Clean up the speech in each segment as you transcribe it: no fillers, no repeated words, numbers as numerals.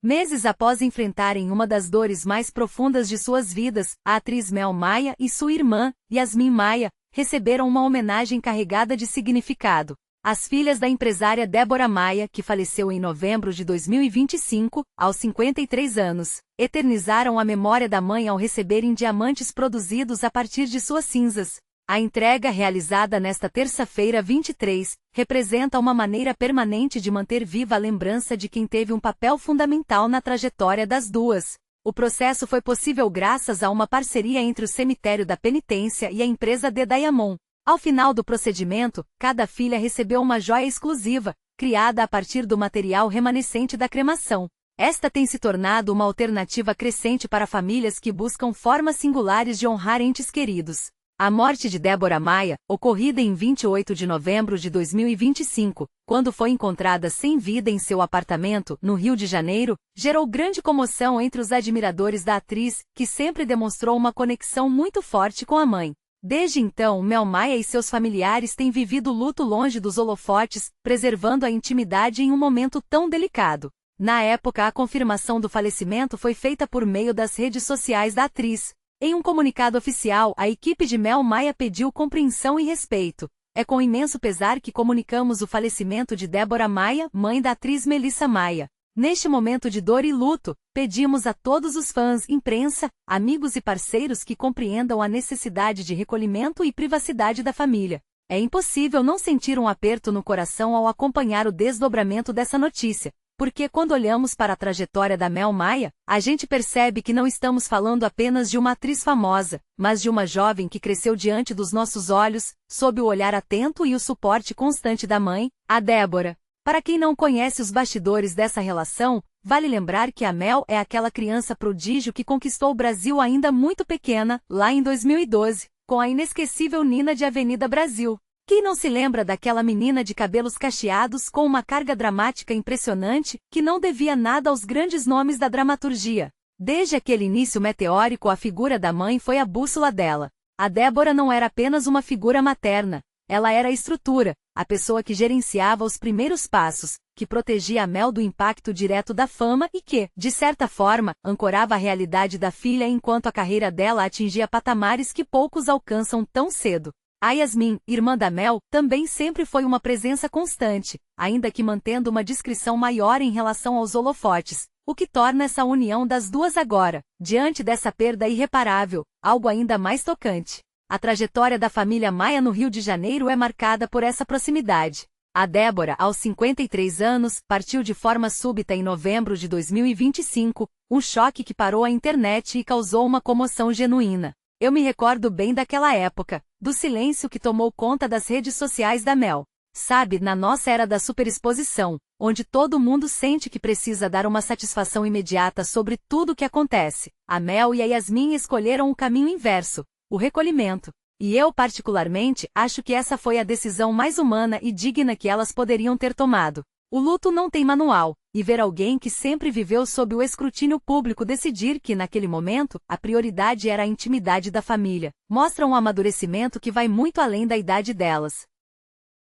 Meses após enfrentarem uma das dores mais profundas de suas vidas, a atriz Mel Maia e sua irmã, Yasmin Maia, receberam uma homenagem carregada de significado. As filhas da empresária Débora Maia, que faleceu em novembro de 2025, aos 53 anos, eternizaram a memória da mãe ao receberem diamantes produzidos a partir de suas cinzas. A entrega, realizada nesta terça-feira 23, representa uma maneira permanente de manter viva a lembrança de quem teve um papel fundamental na trajetória das duas. O processo foi possível graças a uma parceria entre o Cemitério da Penitência e a empresa The Diamond. Ao final do procedimento, cada filha recebeu uma joia exclusiva, criada a partir do material remanescente da cremação. Esta tem se tornado uma alternativa crescente para famílias que buscam formas singulares de honrar entes queridos. A morte de Débora Maia, ocorrida em 28 de novembro de 2025, quando foi encontrada sem vida em seu apartamento, no Rio de Janeiro, gerou grande comoção entre os admiradores da atriz, que sempre demonstrou uma conexão muito forte com a mãe. Desde então, Mel Maia e seus familiares têm vivido luto longe dos holofotes, preservando a intimidade em um momento tão delicado. Na época, a confirmação do falecimento foi feita por meio das redes sociais da atriz. Em um comunicado oficial, a equipe de Mel Maia pediu compreensão e respeito. É com imenso pesar que comunicamos o falecimento de Débora Maia, mãe da atriz Melissa Maia. Neste momento de dor e luto, pedimos a todos os fãs, imprensa, amigos e parceiros que compreendam a necessidade de recolhimento e privacidade da família. É impossível não sentir um aperto no coração ao acompanhar o desdobramento dessa notícia. Porque quando olhamos para a trajetória da Mel Maia, a gente percebe que não estamos falando apenas de uma atriz famosa, mas de uma jovem que cresceu diante dos nossos olhos, sob o olhar atento e o suporte constante da mãe, a Débora. Para quem não conhece os bastidores dessa relação, vale lembrar que a Mel é aquela criança prodígio que conquistou o Brasil ainda muito pequena, lá em 2012, com a inesquecível Nina de Avenida Brasil. Quem não se lembra daquela menina de cabelos cacheados com uma carga dramática impressionante, que não devia nada aos grandes nomes da dramaturgia? Desde aquele início meteórico, a figura da mãe foi a bússola dela. A Débora não era apenas uma figura materna, ela era a estrutura, a pessoa que gerenciava os primeiros passos, que protegia a Mel do impacto direto da fama e que, de certa forma, ancorava a realidade da filha enquanto a carreira dela atingia patamares que poucos alcançam tão cedo. A Yasmin, irmã da Mel, também sempre foi uma presença constante, ainda que mantendo uma discrição maior em relação aos holofotes, o que torna essa união das duas agora, diante dessa perda irreparável, algo ainda mais tocante. A trajetória da família Maia no Rio de Janeiro é marcada por essa proximidade. A Débora, aos 53 anos, partiu de forma súbita em novembro de 2025, um choque que parou a internet e causou uma comoção genuína. Eu me recordo bem daquela época, do silêncio que tomou conta das redes sociais da Mel. Sabe, na nossa era da superexposição, onde todo mundo sente que precisa dar uma satisfação imediata sobre tudo o que acontece, a Mel e a Yasmin escolheram o caminho inverso, o recolhimento. E eu, particularmente, acho que essa foi a decisão mais humana e digna que elas poderiam ter tomado. O luto não tem manual, e ver alguém que sempre viveu sob o escrutínio público decidir que, naquele momento, a prioridade era a intimidade da família, mostra um amadurecimento que vai muito além da idade delas.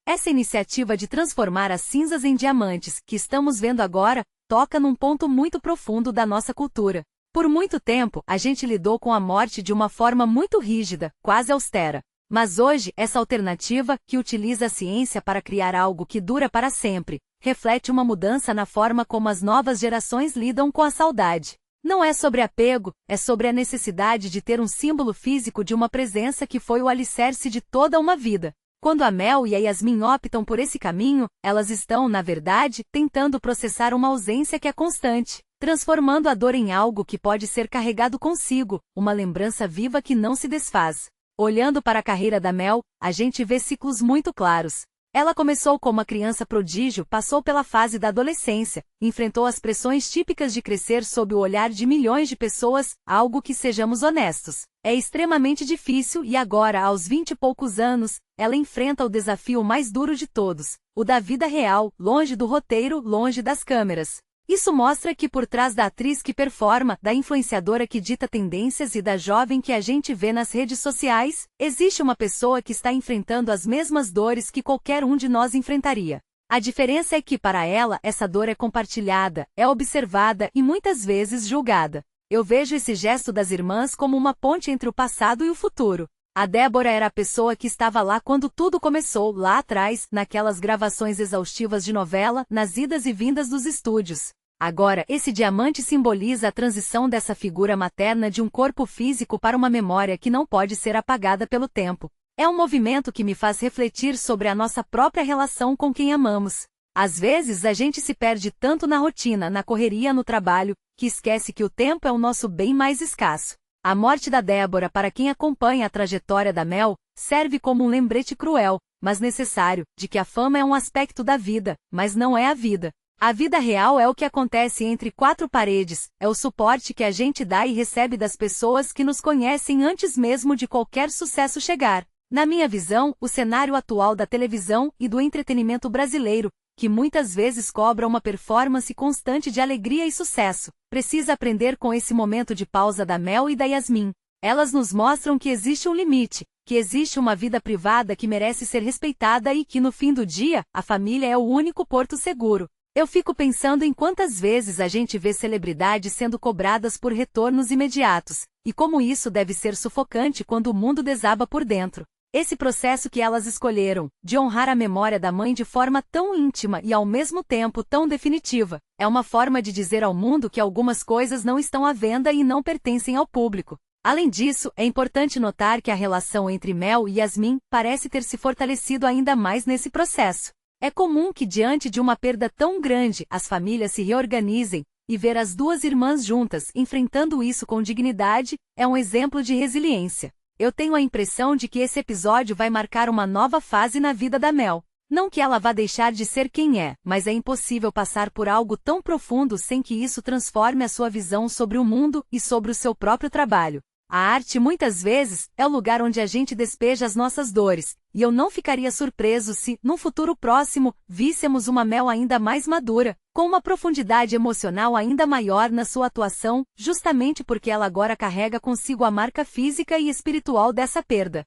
Essa iniciativa de transformar as cinzas em diamantes, que estamos vendo agora, toca num ponto muito profundo da nossa cultura. Por muito tempo, a gente lidou com a morte de uma forma muito rígida, quase austera. Mas hoje, essa alternativa, que utiliza a ciência para criar algo que dura para sempre, reflete uma mudança na forma como as novas gerações lidam com a saudade. Não é sobre apego, é sobre a necessidade de ter um símbolo físico de uma presença que foi o alicerce de toda uma vida. Quando a Mel e a Yasmin optam por esse caminho, elas estão, na verdade, tentando processar uma ausência que é constante, transformando a dor em algo que pode ser carregado consigo, uma lembrança viva que não se desfaz. Olhando para a carreira da Mel, a gente vê ciclos muito claros. Ela começou como uma criança prodígio, passou pela fase da adolescência, enfrentou as pressões típicas de crescer sob o olhar de milhões de pessoas, algo que, sejamos honestos, é extremamente difícil, e agora, aos 20 e poucos anos, ela enfrenta o desafio mais duro de todos, o da vida real, longe do roteiro, longe das câmeras. Isso mostra que por trás da atriz que performa, da influenciadora que dita tendências e da jovem que a gente vê nas redes sociais, existe uma pessoa que está enfrentando as mesmas dores que qualquer um de nós enfrentaria. A diferença é que para ela essa dor é compartilhada, é observada e muitas vezes julgada. Eu vejo esse gesto das irmãs como uma ponte entre o passado e o futuro. A Débora era a pessoa que estava lá quando tudo começou, lá atrás, naquelas gravações exaustivas de novela, nas idas e vindas dos estúdios. Agora, esse diamante simboliza a transição dessa figura materna de um corpo físico para uma memória que não pode ser apagada pelo tempo. É um movimento que me faz refletir sobre a nossa própria relação com quem amamos. Às vezes a gente se perde tanto na rotina, na correria, no trabalho, que esquece que o tempo é o nosso bem mais escasso. A morte da Débora, para quem acompanha a trajetória da Mel, serve como um lembrete cruel, mas necessário, de que a fama é um aspecto da vida, mas não é a vida. A vida real é o que acontece entre quatro paredes, é o suporte que a gente dá e recebe das pessoas que nos conhecem antes mesmo de qualquer sucesso chegar. Na minha visão, o cenário atual da televisão e do entretenimento brasileiro, que muitas vezes cobra uma performance constante de alegria e sucesso, precisa aprender com esse momento de pausa da Mel e da Yasmin. Elas nos mostram que existe um limite, que existe uma vida privada que merece ser respeitada e que no fim do dia, a família é o único porto seguro. Eu fico pensando em quantas vezes a gente vê celebridades sendo cobradas por retornos imediatos, e como isso deve ser sufocante quando o mundo desaba por dentro. Esse processo que elas escolheram, de honrar a memória da mãe de forma tão íntima e ao mesmo tempo tão definitiva, é uma forma de dizer ao mundo que algumas coisas não estão à venda e não pertencem ao público. Além disso, é importante notar que a relação entre Mel e Yasmin parece ter se fortalecido ainda mais nesse processo. É comum que diante de uma perda tão grande, as famílias se reorganizem, e ver as duas irmãs juntas, enfrentando isso com dignidade, é um exemplo de resiliência. Eu tenho a impressão de que esse episódio vai marcar uma nova fase na vida da Mel. Não que ela vá deixar de ser quem é, mas é impossível passar por algo tão profundo sem que isso transforme a sua visão sobre o mundo e sobre o seu próprio trabalho. A arte muitas vezes é o lugar onde a gente despeja as nossas dores, e eu não ficaria surpreso se, num futuro próximo, víssemos uma Mel ainda mais madura, com uma profundidade emocional ainda maior na sua atuação, justamente porque ela agora carrega consigo a marca física e espiritual dessa perda.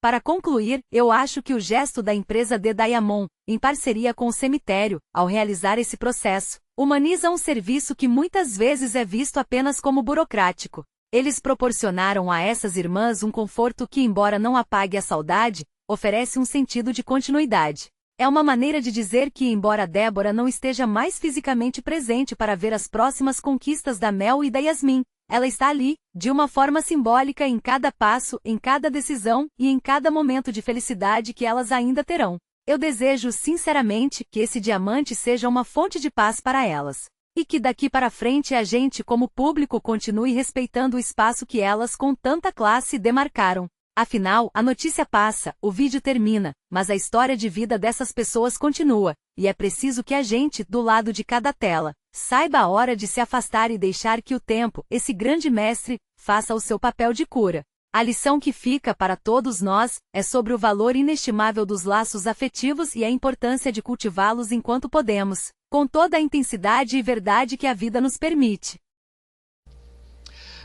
Para concluir, eu acho que o gesto da empresa The Diamond, em parceria com o cemitério, ao realizar esse processo, humaniza um serviço que muitas vezes é visto apenas como burocrático. Eles proporcionaram a essas irmãs um conforto que, embora não apague a saudade, oferece um sentido de continuidade. É uma maneira de dizer que, embora Débora não esteja mais fisicamente presente para ver as próximas conquistas da Mel e da Yasmin, ela está ali, de uma forma simbólica em cada passo, em cada decisão e em cada momento de felicidade que elas ainda terão. Eu desejo sinceramente que esse diamante seja uma fonte de paz para elas. E que daqui para frente a gente como público continue respeitando o espaço que elas com tanta classe demarcaram. Afinal, a notícia passa, o vídeo termina, mas a história de vida dessas pessoas continua, e é preciso que a gente, do lado de cada tela, saiba a hora de se afastar e deixar que o tempo, esse grande mestre, faça o seu papel de cura. A lição que fica para todos nós é sobre o valor inestimável dos laços afetivos e a importância de cultivá-los enquanto podemos, com toda a intensidade e verdade que a vida nos permite.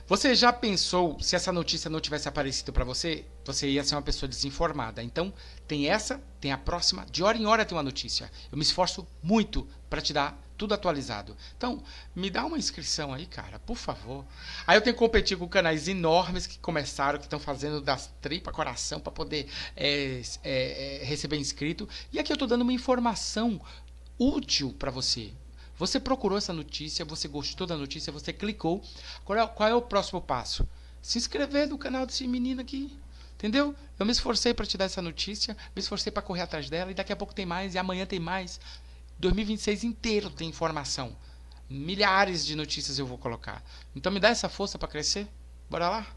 Você já pensou, se essa notícia não tivesse aparecido para você, você ia ser uma pessoa desinformada. Então, tem essa, tem a próxima, de hora em hora tem uma notícia. Eu me esforço muito para te dar tudo atualizado. Então, me dá uma inscrição aí, cara, por favor. Aí eu tenho que competir com canais enormes que começaram, que estão fazendo das tripas coração para poder receber inscrito. E aqui eu estou dando uma informação útil para você. Você procurou essa notícia, você gostou da notícia, você clicou. Qual é o próximo passo? Se inscrever no canal desse menino aqui. Entendeu? Eu me esforcei para te dar essa notícia, me esforcei para correr atrás dela, e daqui a pouco tem mais, e amanhã tem mais. 2026 inteiro tem informação. Milhares de notícias eu vou colocar. Então me dá essa força para crescer? Bora lá?